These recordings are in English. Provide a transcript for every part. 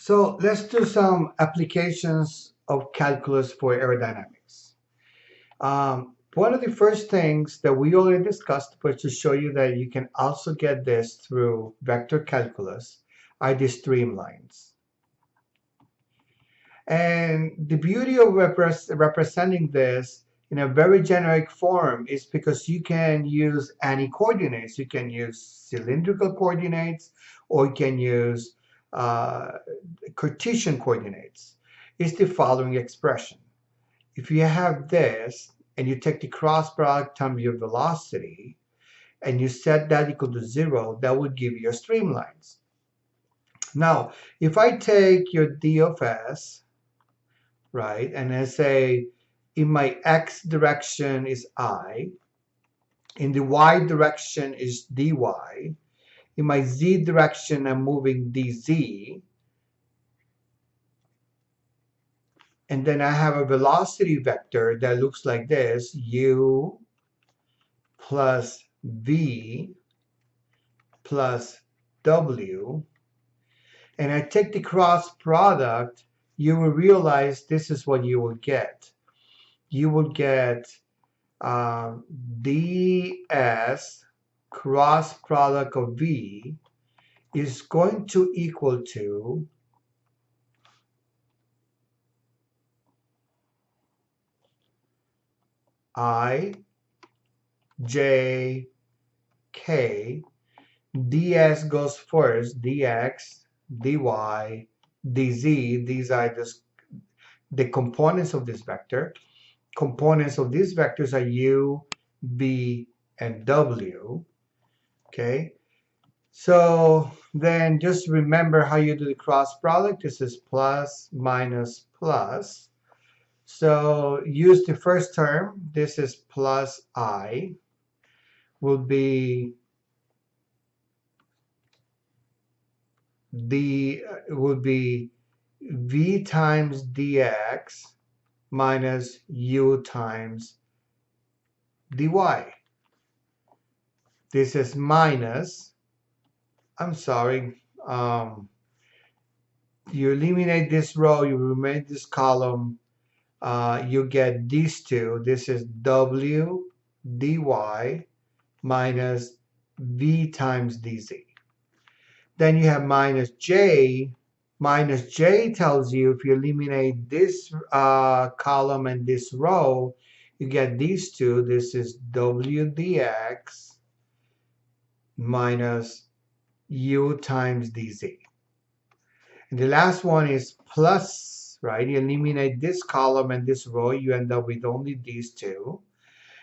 So let's do some applications of calculus for aerodynamics. One of the first things that we already discussed was to show you that you can also get this through vector calculus are the streamlines. And the beauty of representing this in a very generic form is because you can use any coordinates. You can use cylindrical coordinates, or you can use uh, Cartesian coordinates. Is the following expression. If you have this and you take the cross product times your velocity and you set that equal to 0, that would give you your streamlines. Now, if I take your d of s, right, and I say in my x direction is I, in the y direction is dy, in my z direction I'm moving dz, and then I have a velocity vector that looks like this, u plus v plus w, and I take the cross product, you will realize this is what you will get. You will get ds cross product of v is going to equal to I, j, k, ds goes first, dx, dy, dz, these are just the components of this vector. Components of these vectors are u, v, and w. Okay, so then just remember how you do the cross product. This is plus, minus, plus. So use the first term. This is plus I will be v times dx minus u times dy. This is minus, I'm sorry, you eliminate this row, you remain this column, you get these two. This is w dy minus v times dz. Then you have minus j. Minus j tells you if you eliminate this column and this row, you get these two. This is w dx minus u times dz. And the last one is plus, right? You eliminate this column and this row, you end up with only these two.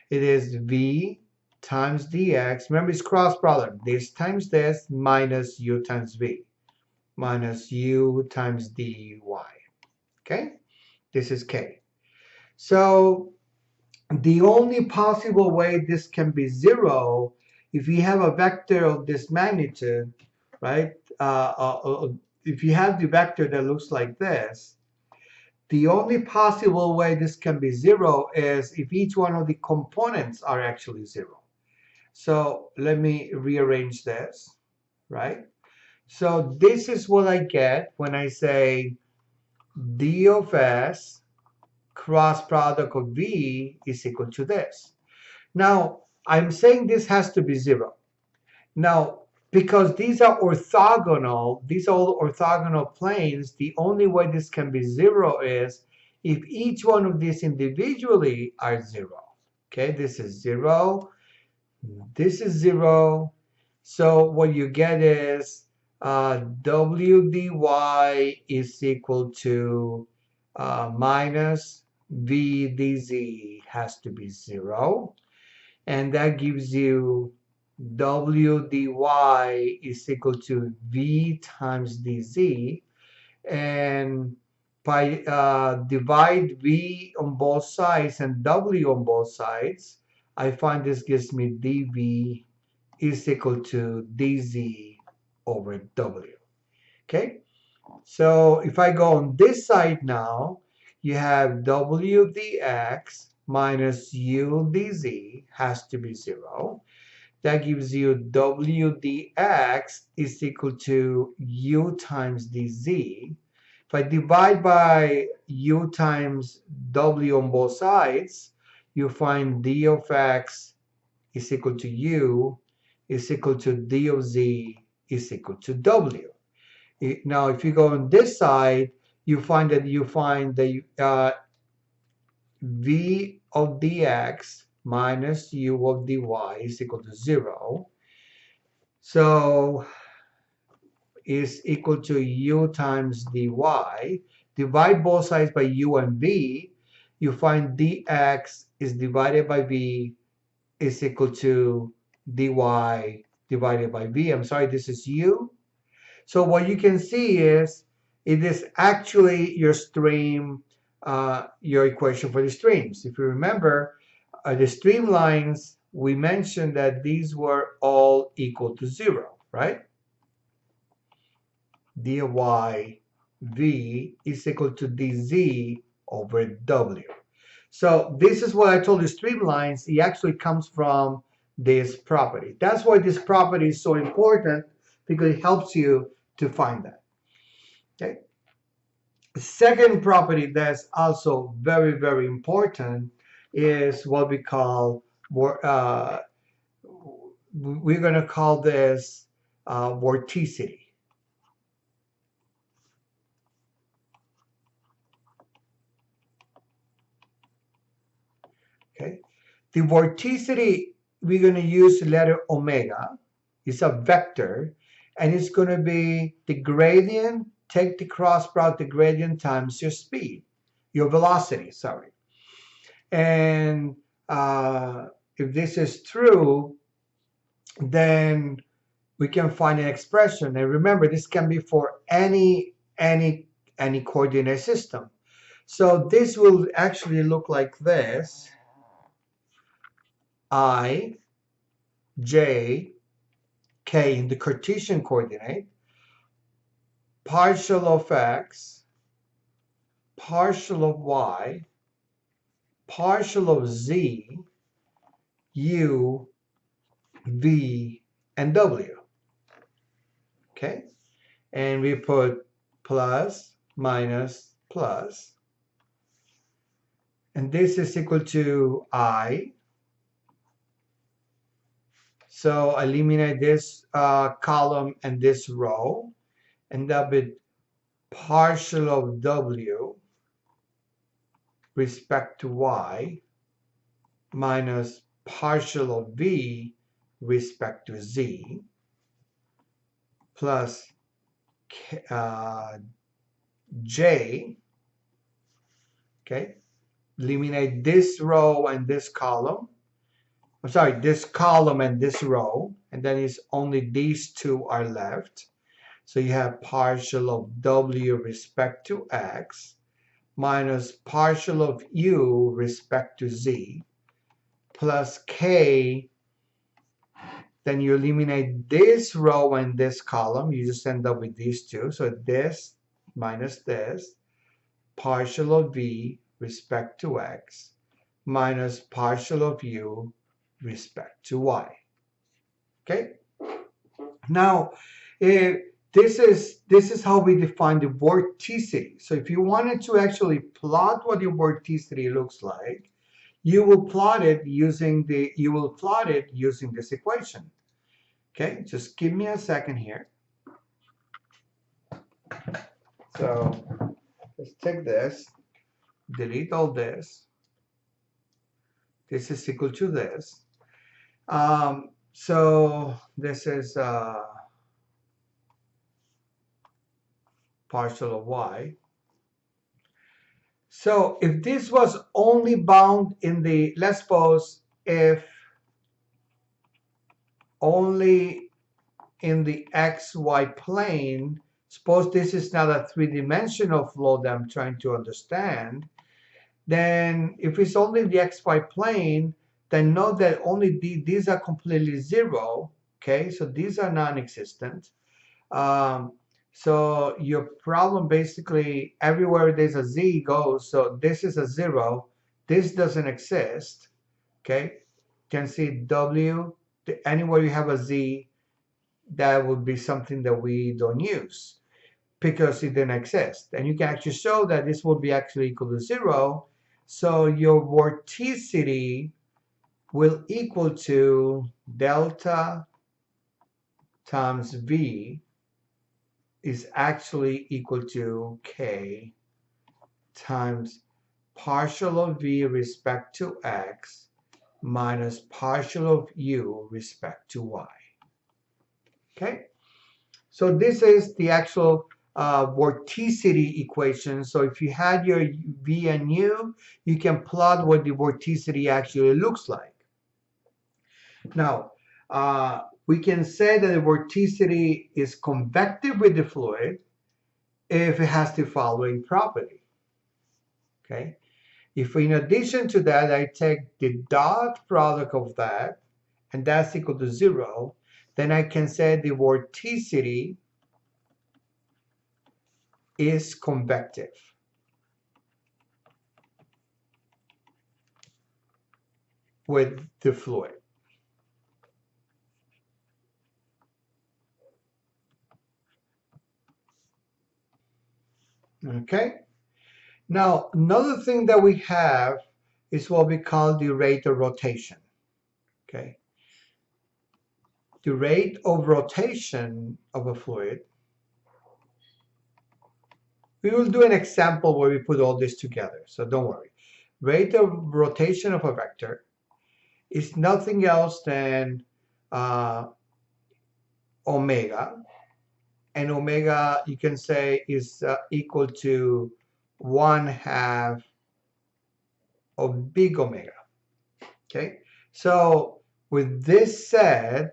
It is v times dx. Remember, it's cross product. This times this minus u times v minus u times dy. Okay? This is k. So the only possible way this can be 0, if you have a vector of this magnitude, right? If you have the vector that looks like this, the only possible way this can be 0 is if each one of the components are actually 0. So let me rearrange this, right? So this is what I get when I say d of s cross product of v is equal to this. Now, I'm saying this has to be 0. Now, because these are orthogonal, these are all orthogonal planes, the only way this can be 0 is if each one of these individually are 0. Okay, this is 0, this is 0. So what you get is w dy is equal to minus v dz has to be 0. And that gives you w dy is equal to v times dz. And by divide v on both sides and w on both sides, I find this gives me dv is equal to dz over w. Okay, so if I go on this side now, you have w dx minus u dz has to be 0. That gives you w dx is equal to u times dz. If I divide by u times w on both sides, you find d of x is equal to u is equal to d of z is equal to w. Now, if you go on this side, you find the v of dx minus u of dy is equal to 0. So is equal to u times dy. Divide both sides by u and v. You find dx is divided by v is equal to dy divided by v. I'm sorry, this is u. So what you can see is it is actually your stream, your equation for the streams. If you remember, the streamlines, we mentioned that these were all equal to 0, right? dy v is equal to dz over w. So this is what I told you, streamlines, it actually comes from this property. That's why this property is so important, because it helps you to find that. Okay. The second property that's also very, very important is what we call, we're going to call this vorticity. Okay. The vorticity, we're going to use the letter omega. It's a vector, and it's going to be the gradient, take the cross product, the gradient times your speed, your velocity, sorry. And if this is true, then we can find an expression. And remember, this can be for any coordinate system. So this will actually look like this. I, j, k in the Cartesian coordinate, partial of x, partial of y, partial of z, u, v, and w. Okay? And we put plus, minus, plus. And this is equal to I. So eliminate this column and this row. End up with partial of w respect to y minus partial of v respect to z plus j. Okay, eliminate this row and this column. I'm sorry, this column and this row, and then it's only these two are left. So you have partial of w respect to x minus partial of u respect to z plus k. Then you eliminate this row and this column. You just end up with these two. So this minus this, partial of v respect to x minus partial of u respect to y. Okay? Now, this is how we define the vorticity. So if you wanted to actually plot what your vorticity looks like, you will plot it using this equation. Okay, just give me a second here. So let's take this, delete all this. This is equal to this. So this is partial of y. So if this was only bound in the, let's suppose if only in the xy plane, suppose this is not a three-dimensional flow that I'm trying to understand, then if it's only the xy plane, then note that only these are completely zero, okay? So these are non-existent. So your problem basically, everywhere there's a z goes, so this is a 0, this doesn't exist, okay? You can see w, anywhere you have a z, that would be something that we don't use. because it didn't exist. And you can actually show that this will be actually equal to 0. So your vorticity will equal to delta times V is actually equal to K times partial of V respect to X minus partial of U respect to Y. Okay? So this is the actual vorticity equation. So if you had your V and U, you can plot what the vorticity actually looks like. Now, we can say that the vorticity is convective with the fluid if it has the following property. Okay? If in addition to that, I take the dot product of that, and that's equal to 0, then I can say the vorticity is convective. With the fluid. Okay? Now, another thing that we have is what we call the rate of rotation. Okay? The rate of rotation of a fluid. We will do an example where we put all this together, so don't worry. Rate of rotation of a vector is nothing else than omega. And omega, you can say, is equal to 1/2 of big omega. Okay, so with this said,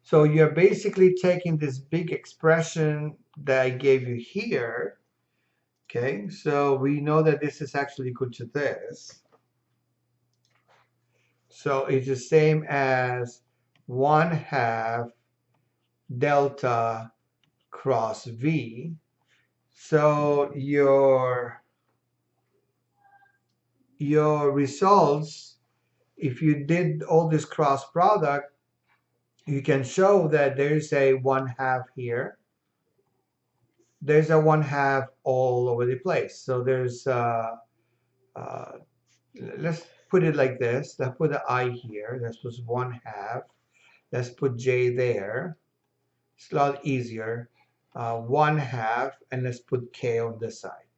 so you're basically taking this big expression that I gave you here. Okay, so we know that this is actually equal to this. So it's the same as 1/2 delta cross V. So your results, if you did all this cross product, you can show that there's a 1/2 here. There's a 1/2 all over the place. So there's, let's put it like this. Let's put the I here. Let's put 1/2. Let's put J there. It's a lot easier. 1/2, and let's put K on this side.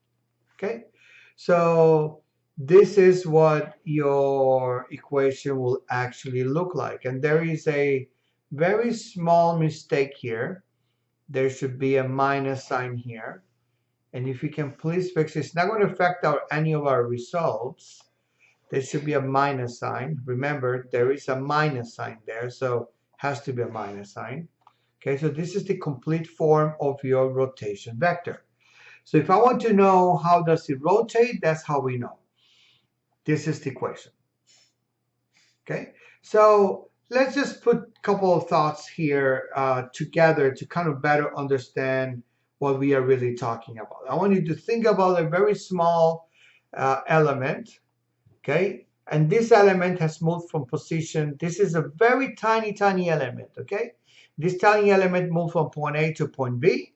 Okay? So this is what your equation will actually look like. And there is a very small mistake here. There should be a minus sign here. And if you can please fix it, it's not going to affect any of our results. There should be a minus sign. Remember, there is a minus sign there, so has to be a minus sign. Okay, so this is the complete form of your rotation vector. So if I want to know how does it rotate, that's how we know. This is the equation. Okay, so let's just put a couple of thoughts here together to kind of better understand what we are really talking about. I want you to think about a very small element, okay? And this element has moved from position. This is a very tiny, tiny element, okay? This tiny element moved from point A to point B.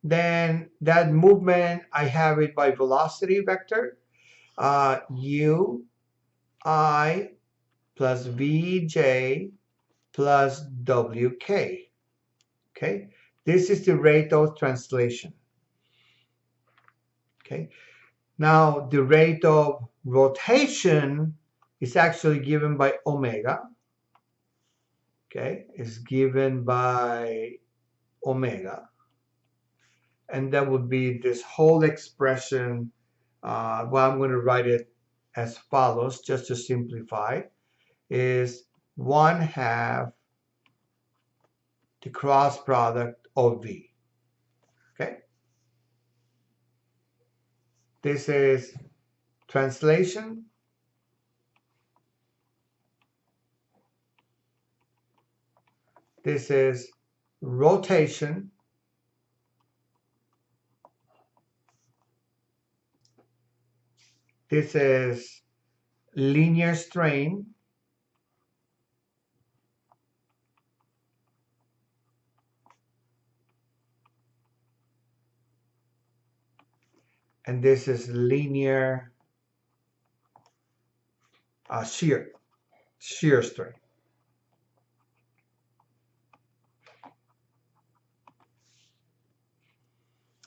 Then that movement, I have it by velocity vector, u I plus vj plus wk. Okay, this is the rate of translation. Okay, now the rate of rotation is actually given by omega. Okay, is given by omega, and that would be this whole expression. Well, I'm going to write it as follows, just to simplify, is 1/2 the cross product of V. Okay? This is translation. This is rotation. This is linear strain. and this is linear shear strain.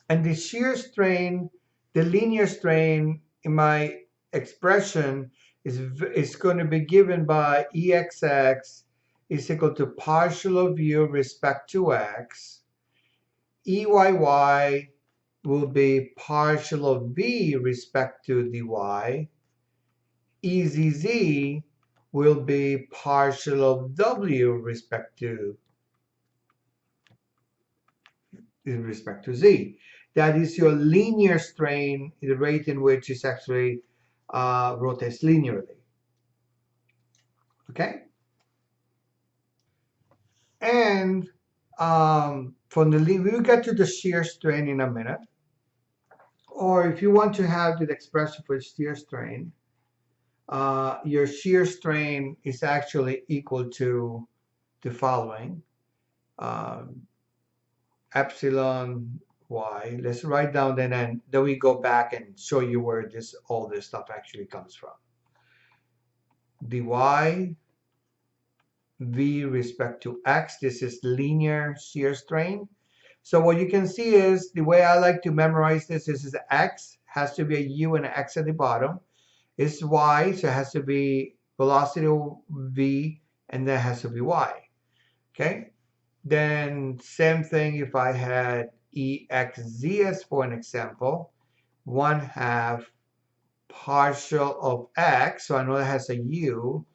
And the shear strain, the linear strain in my expression is going to be given by Exx is equal to partial of u respect to x. Eyy will be partial of v respect to dy. Ezz will be partial of w in respect to z. That is your linear strain, the rate in which it actually rotates linearly. Okay? And from we'll get to the shear strain in a minute. Or if you want to have the expression for shear strain, your shear strain is actually equal to the following. Epsilon y. Let's write down then we go back and show you where all this stuff actually comes from. Dy v respect to x. This is linear shear strain. So what you can see is the way I like to memorize this is x has to be a u and an x at the bottom. It's y, so it has to be velocity v, and then it has to be y. Okay? Then same thing if I had exz for an example, 1/2 partial of x, so I know it has a u,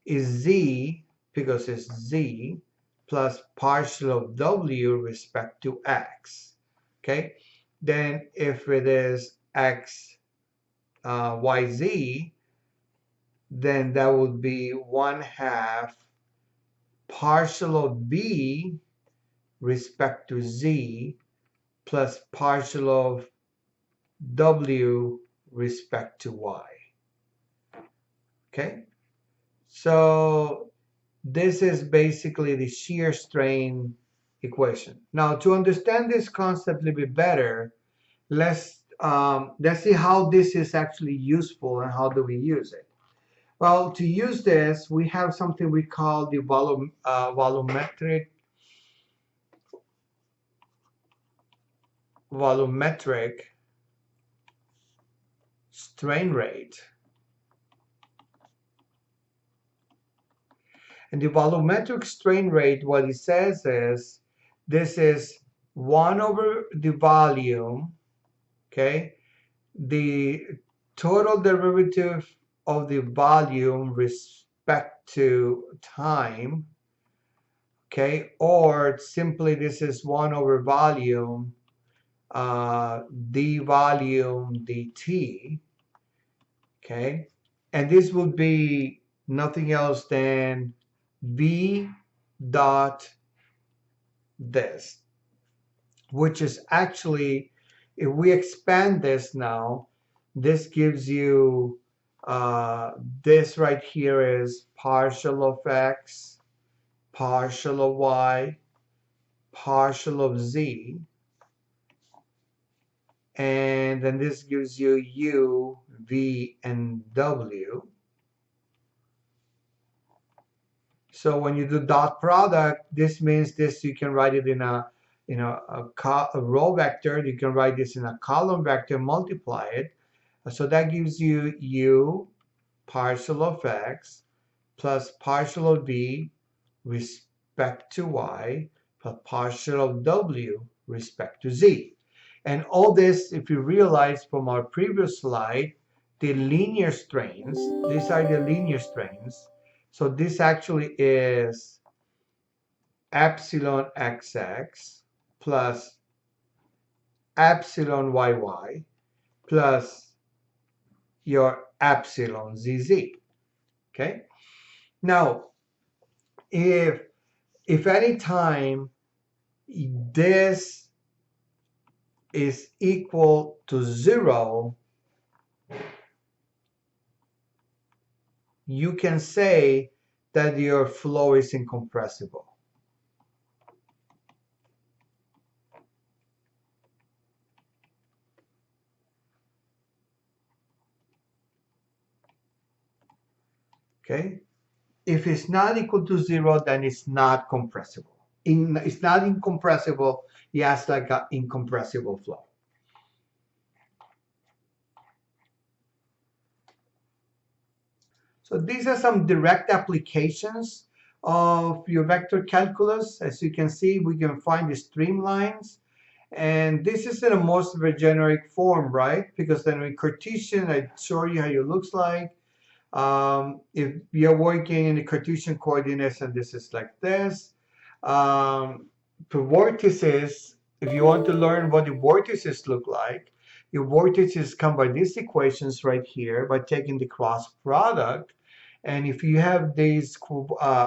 is z, because it's z, plus partial of w respect to x. Okay? Then if it is x yz, then that would be 1/2 partial of v respect to z plus partial of w respect to y. Okay? So this is basically the shear strain equation. Now, to understand this concept a little bit better, let's see how this is actually useful and how do we use it. Well, to use this, we have something we call the volumetric strain rate. And the volumetric strain rate, what it says is, this is 1 over the volume, okay? The total derivative of the volume respect to time, okay? Or simply this is 1 over volume, d volume dt, okay? And this would be nothing else than v dot this, which is actually, if we expand this now, this gives you, this right here is partial of x, partial of y, partial of z, and then this gives you u, v, and w. So when you do dot product, this means this, you can write it in a row vector. You can write this in a column vector, multiply it. So that gives you u partial of x plus partial of v respect to y plus partial of w respect to z. And all this, if you realize from our previous slide, the linear strains, these are the linear strains. So this actually is epsilon xx plus epsilon yy plus your epsilon zz. Okay? Now, if any time this is equal to 0, you can say that your flow is incompressible. Okay? If it's not equal to 0, then it's not compressible. It's not incompressible, it has like an incompressible flow. So these are some direct applications of your vector calculus. As you can see, we can find the streamlines. And this is in a most of a generic form, right? Because then in Cartesian, I show you how it looks like. If you're working in the Cartesian coordinates, and this is like this. For vortices, if you want to learn what the vortices look like, your vortices come by these equations right here by taking the cross product. And if you have these,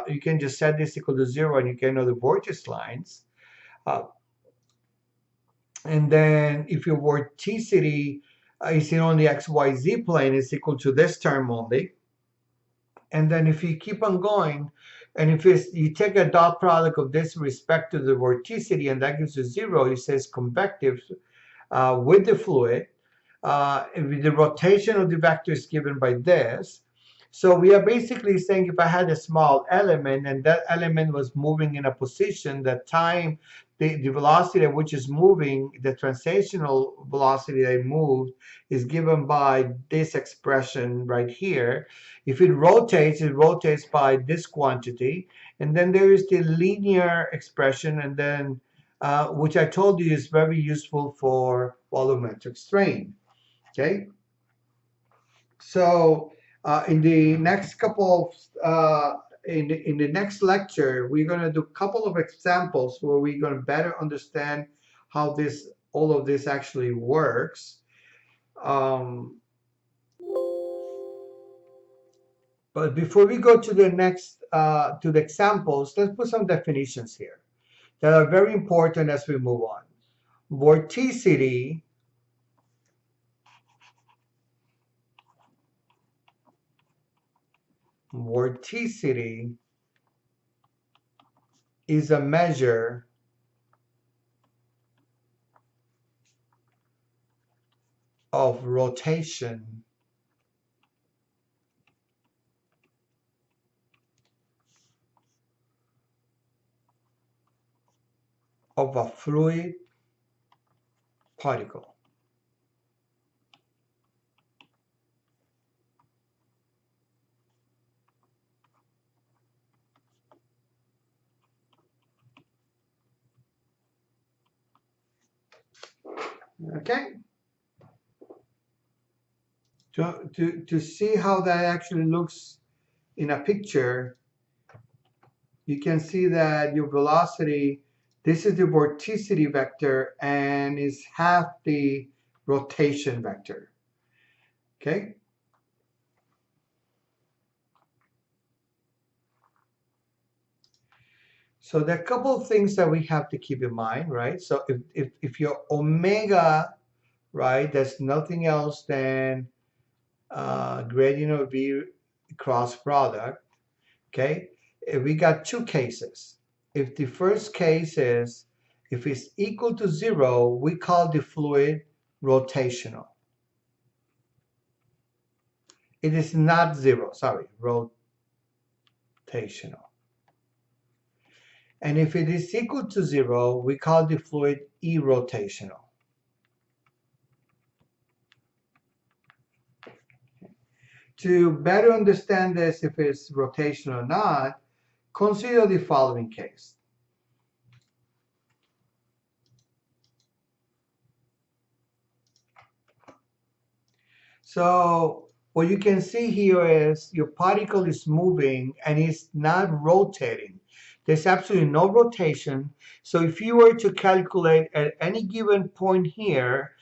you can just set this equal to 0 and you can know the vortice lines. Uh, and then if your vorticity is on the XYZ plane, it's equal to this term only. And then if you keep on going, and if you take a dot product of this with respect to the vorticity, and that gives you 0, it says convective with the fluid. The rotation of the vector is given by this. So we are basically saying if I had a small element and that element was moving in a position, that time, the velocity at which is moving, the translational velocity that moved is given by this expression right here. If it rotates by this quantity. And then there is the linear expression, and then which I told you is very useful for volumetric strain. Okay, so in the next couple of in the next lecture, we're going to do a couple of examples where we're going to better understand how this all of this actually works. But before we go to the next to the examples, let's put some definitions here that are very important as we move on. Vorticity is a measure of rotation of a fluid particle. Okay? To see how that actually looks in a picture, you can see that your velocity, this is the vorticity vector and is half the rotation vector. Okay? So there are a couple of things that we have to keep in mind, right? So if your omega, right, that's nothing else than gradient of V cross product, okay? If we got two cases. If the first case is, if it's equal to 0, we call the fluid rotational. It is not 0, sorry, rotational. And if it is equal to 0, we call the fluid irrotational. To better understand this, if it's rotational or not, consider the following case. So what you can see here is your particle is moving and it's not rotating. There's absolutely no rotation. So if you were to calculate at any given point here,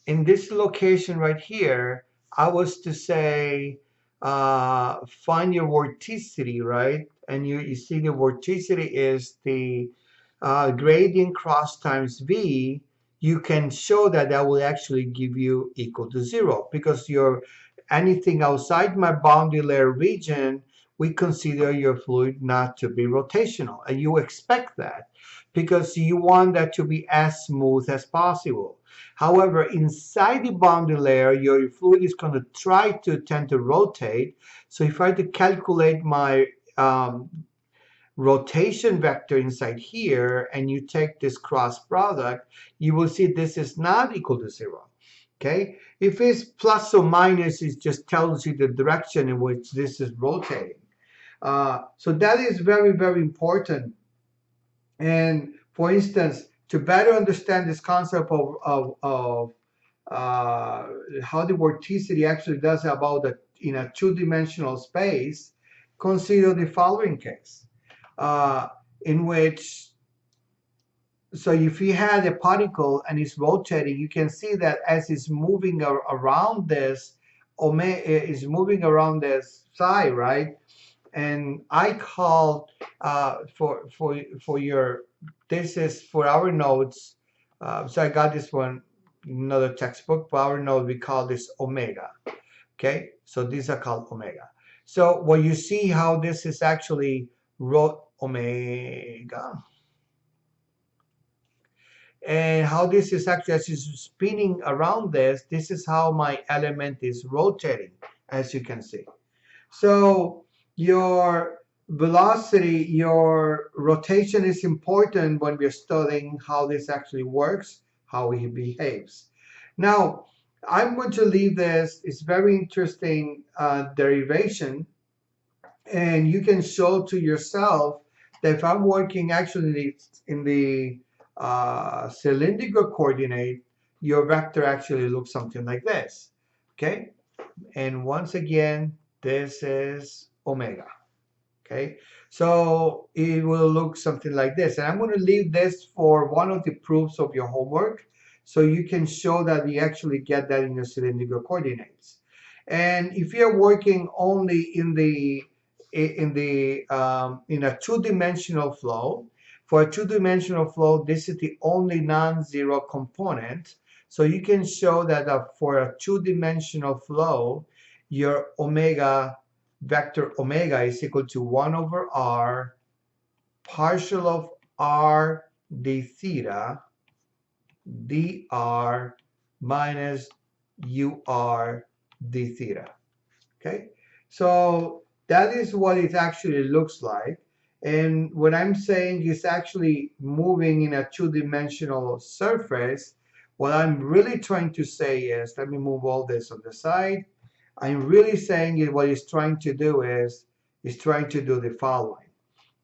in this location right here, I was to say, find your vorticity, right? And you see the vorticity is the gradient cross times V. You can show that that will actually give you equal to 0 because your anything outside my boundary layer region, we consider your fluid not to be rotational. And you expect that because you want that to be as smooth as possible. However, inside the boundary layer, your fluid is going to try to tend to rotate. So if I had to calculate my rotation vector inside here, and you take this cross product, you will see this is not equal to 0. Okay? If it's plus or minus, it just tells you the direction in which this is rotating. So that is very, very important. And for instance, to better understand this concept of how the vorticity actually does about in a two-dimensional space, consider the following case, in which, so if you had a particle and it's rotating, you can see that as it's moving around this, is moving around this psi, right? And I call for your, this is for our nodes. So I got this one, another textbook. For our node, we call this omega. Okay, so these are called omega. So when you see how this is actually omega, and how this is actually, as it's spinning around this is how my element is rotating, as you can see. So your velocity, your rotation is important when we're studying how this actually works, how it behaves. Now, I'm going to leave this. It's very interesting derivation, and you can show to yourself that if I'm working actually in the cylindrical coordinate, your vector actually looks something like this. Okay, and once again, this is omega. Okay, so it will look something like this. And I'm going to leave this for one of the proofs of your homework, so you can show that you actually get that in your cylindrical coordinates. And if you're working only in a two-dimensional flow, for a two-dimensional flow, this is the only non-zero component. So you can show that for a two-dimensional flow, your omega, vector omega, is equal to 1 over r partial of r d theta dr minus ur d theta. Okay, so that is what it actually looks like. And what I'm saying is actually moving in a two-dimensional surface. What I'm really trying to say is, let me move all this on the side. I'm really saying is what it's trying to do is trying to do the following,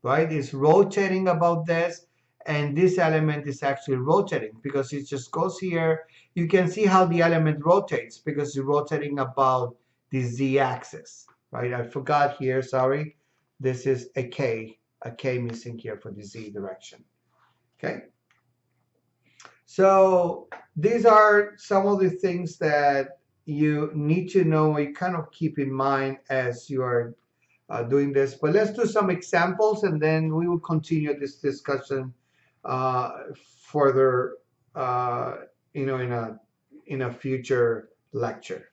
right? It's rotating about this, and this element is actually rotating because it just goes here. You can see how the element rotates because it's rotating about the z-axis, right? I forgot here, sorry. This is a k missing here for the z direction, okay? So these are some of the things that you need to know, you kind of keep in mind as you are doing this. But let's do some examples, and then we will continue this discussion further, in a future lecture.